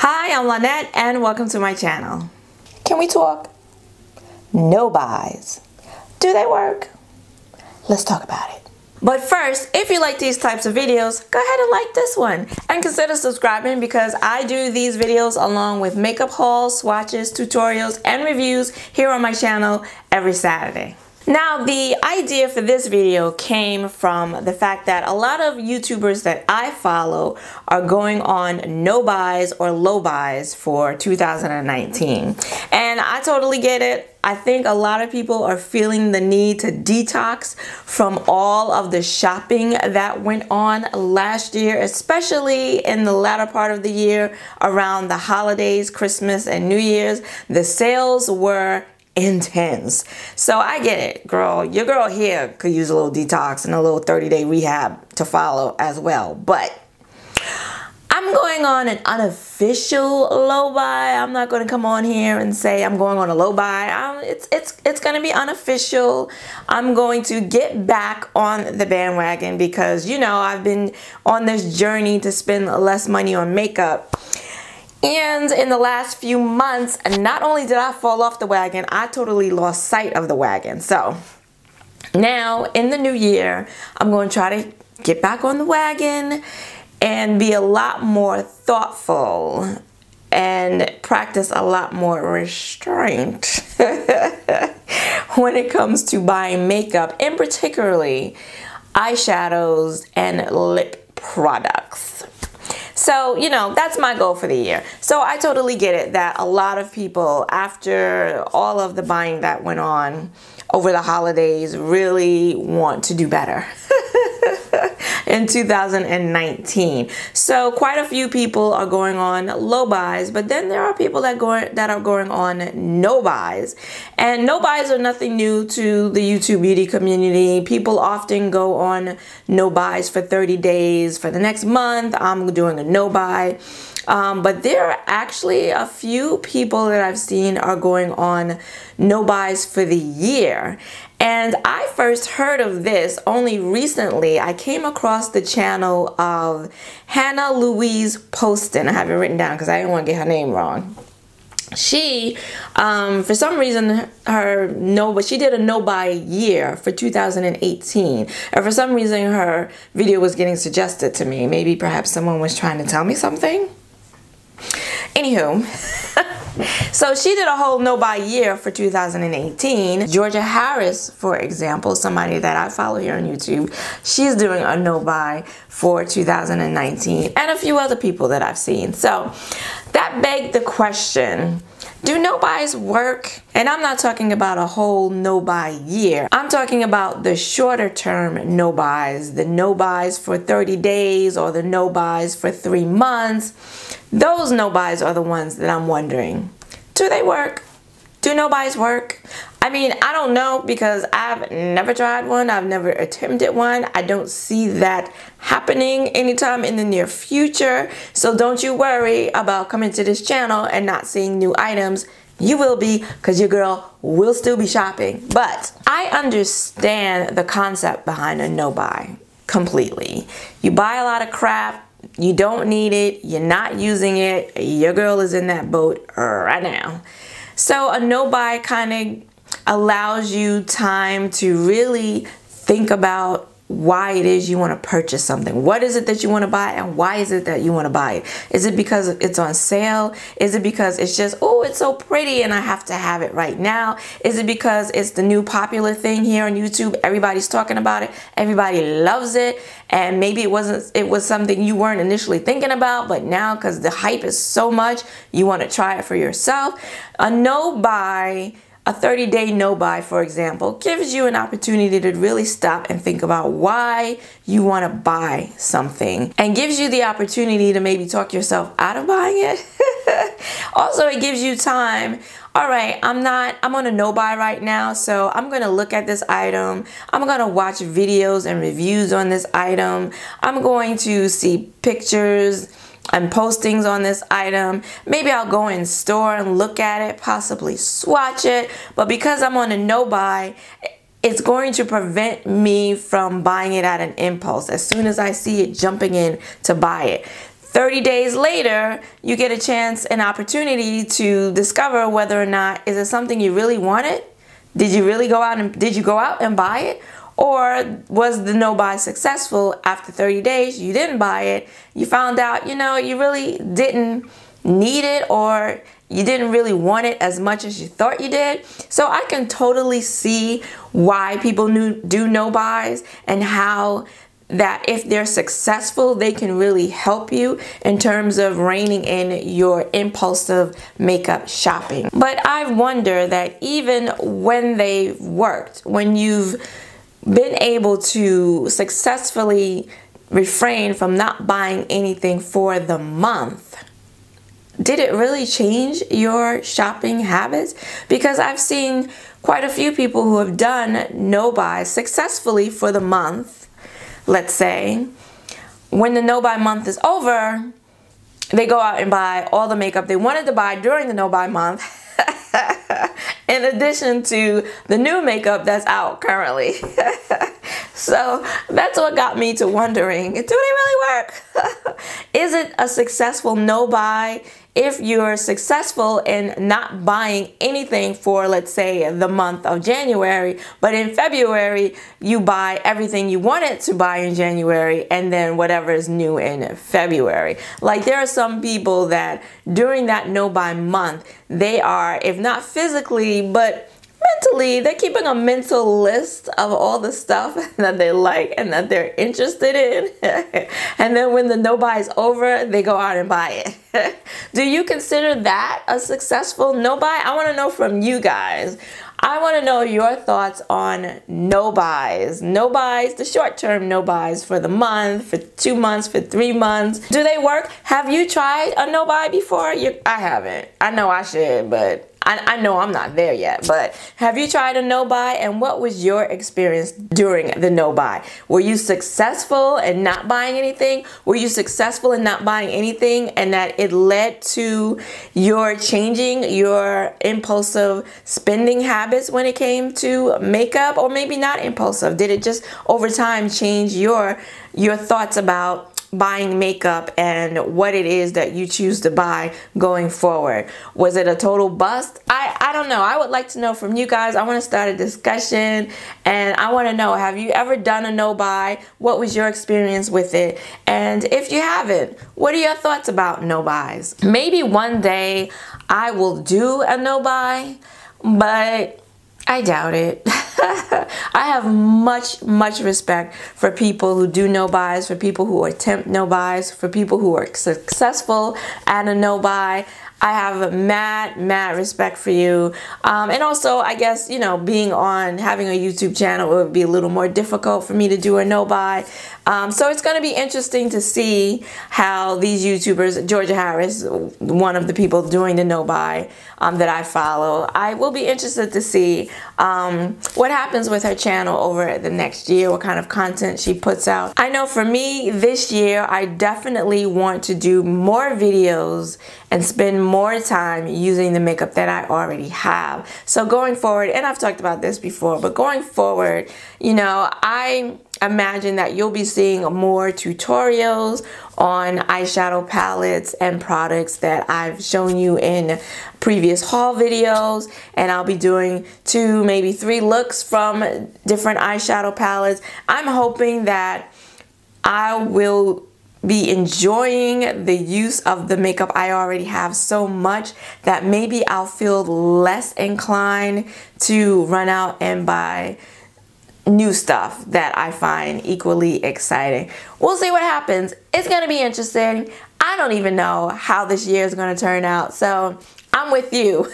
Hi, I'm Lynette and welcome to my channel. Can we talk? No buys. Do they work? Let's talk about it. But first, if you like these types of videos, go ahead and like this one and consider subscribing because I do these videos along with makeup hauls, swatches, tutorials, and reviews here on my channel every Saturday. Now, the idea for this video came from the fact that a lot of YouTubers that I follow are going on no buys or low buys for 2019. And I totally get it. I think a lot of people are feeling the need to detox from all of the shopping that went on last year, especially in the latter part of the year around the holidays, Christmas and New Year's. The sales were intense. So I get it, girl. Your girl here could use a little detox and a little 30-day rehab to follow as well. But I'm going on an unofficial low buy. I'm not going to come on here and say I'm going on a low buy. It's going to be unofficial. I'm going to get back on the bandwagon because, you know, I've been on this journey to spend less money on makeup. And in the last few months, not only did I fall off the wagon, I totally lost sight of the wagon. So now in the new year, I'm going to try to get back on the wagon and be a lot more thoughtful and practice a lot more restraint when it comes to buying makeup, and particularly eyeshadows and lip products. So, you know, that's my goal for the year. So I totally get it that a lot of people, after all of the buying that went on over the holidays, really want to do better in 2019. So quite a few people are going on low buys, but then there are people that are going on no buys. And no buys are nothing new to the YouTube beauty community. People often go on no buys for 30 days. For the next month, I'm doing a no buy. But there are actually a few people that I've seen are going on no buys for the year. And I first heard of this only recently. I came across the channel of Hannah Louise Poston. I have it written down because I didn't want to get her name wrong. She, for some reason, she did a no buy year for 2018. And for some reason, her video was getting suggested to me. Maybe perhaps someone was trying to tell me something. Anywho, so she did a whole no buy year for 2018. Georgia Harris, for example, somebody that I follow here on YouTube, she's doing a no buy for 2019, and a few other people that I've seen. So that begged the question, do no buys work? And I'm not talking about a whole no buy year. I'm talking about the shorter term no buys, the no buys for 30 days or the no buys for 3 months. Those no buys are the ones that I'm wondering, do they work? Do no buys work? I mean, I don't know because I've never tried one. I've never attempted one. I don't see that happening anytime in the near future. So don't you worry about coming to this channel and not seeing new items. You will be, because your girl will still be shopping. But I understand the concept behind a no buy completely. You buy a lot of crap. You don't need it. You're not using it. Your girl is in that boat right now. So a no buy kind of allows you time to really think about why it is you want to purchase something. What is it that you want to buy, and why is it that you want to buy it? Is it because it's on sale? Is it because it's just, oh, it's so pretty and I have to have it right now? Is it because it's the new popular thing here on YouTube? Everybody's talking about it. Everybody loves it. And maybe it was something you weren't initially thinking about, but now because the hype is so much, you want to try it for yourself. A no buy, a 30-day no buy, for example, gives you an opportunity to really stop and think about why you want to buy something, and gives you the opportunity to maybe talk yourself out of buying it. Also, it gives you time. All right, I'm on a no buy right now, so I'm going to look at this item. I'm going to watch videos and reviews on this item. I'm going to see pictures and postings on this item. Maybe I'll go in store and look at it, possibly swatch it. But because I'm on a no buy, it's going to prevent me from buying it at an impulse. As soon as I see it, jumping in to buy it. 30 days later, you get a chance, an opportunity to discover whether or not is it something you really wanted? Did you really go out and buy it? Or was the no buy successful? After 30 days, you didn't buy it. You found out, you know, you really didn't need it, or you didn't really want it as much as you thought you did. So I can totally see why people do no buys, and how that if they're successful, they can really help you in terms of reining in your impulsive makeup shopping. But I wonder that even when they've worked, when you've been able to successfully refrain from not buying anything for the month, did it really change your shopping habits? Because I've seen quite a few people who have done no buys successfully for the month. Let's say when the no buy month is over, they go out and buy all the makeup they wanted to buy during the no buy month, in addition to the new makeup that's out currently. So that's what got me to wondering, do they really work? Is it a successful no buy if you're successful in not buying anything for, let's say, the month of January, but in February you buy everything you wanted to buy in January, and then whatever is new in February? Like, there are some people that during that no buy month, they are, if not physically, but mentally, they're keeping a mental list of all the stuff that they like and that they're interested in. And then when the no buy is over, they go out and buy it. Do you consider that a successful no buy? I want to know from you guys. I want to know your thoughts on no buys. No buys, the short-term no buys for the month, for 2 months, for 3 months. Do they work? Have you tried a no buy before? I haven't. I know I should, but I know I'm not there yet. But have you tried a no buy, and what was your experience during the no buy? Were you successful in not buying anything? Were you successful in not buying anything and that it led to your changing your impulsive spending habits when it came to makeup? Or maybe not impulsive. Did it just over time change your thoughts about buying makeup and what it is that you choose to buy going forward? Was it a total bust? I don't know. I would like to know from you guys. I want to start a discussion, and I want to know, have you ever done a no buy? What was your experience with it? And if you haven't, what are your thoughts about no buys? Maybe one day I will do a no buy, but I doubt it. I have much respect for people who do no buys, for people who attempt no buys, for people who are successful at a no buy. I have mad respect for you. And also, I guess, you know, having a YouTube channel, it would be a little more difficult for me to do a no buy. So it's going to be interesting to see how these YouTubers, Georgia Harris, one of the people doing the no buy that I follow, I will be interested to see what happens with her channel over the next year, what kind of content she puts out. I know for me this year, I definitely want to do more videos and spend more time using the makeup that I already have. So going forward, and I've talked about this before, but going forward, you know, I imagine that you'll be seeing more tutorials on eyeshadow palettes and products that I've shown you in previous haul videos, and I'll be doing 2, maybe 3 looks from different eyeshadow palettes. I'm hoping that I will be enjoying the use of the makeup I already have so much that maybe I'll feel less inclined to run out and buy new stuff that I find equally exciting. We'll see what happens. It's going to be interesting. I don't even know how this year is going to turn out, so I'm with you.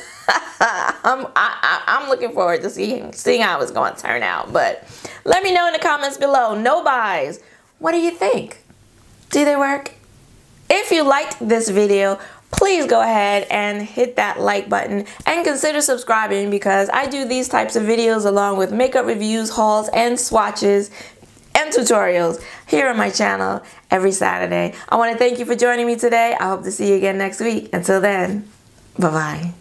I'm looking forward to seeing how it's going to turn out. But let me know in the comments below. No buys. What do you think? Do they work? If you liked this video, please go ahead and hit that like button and consider subscribing, because I do these types of videos along with makeup reviews, hauls, and swatches and tutorials here on my channel every Saturday. I want to thank you for joining me today. I hope to see you again next week. Until then, bye-bye.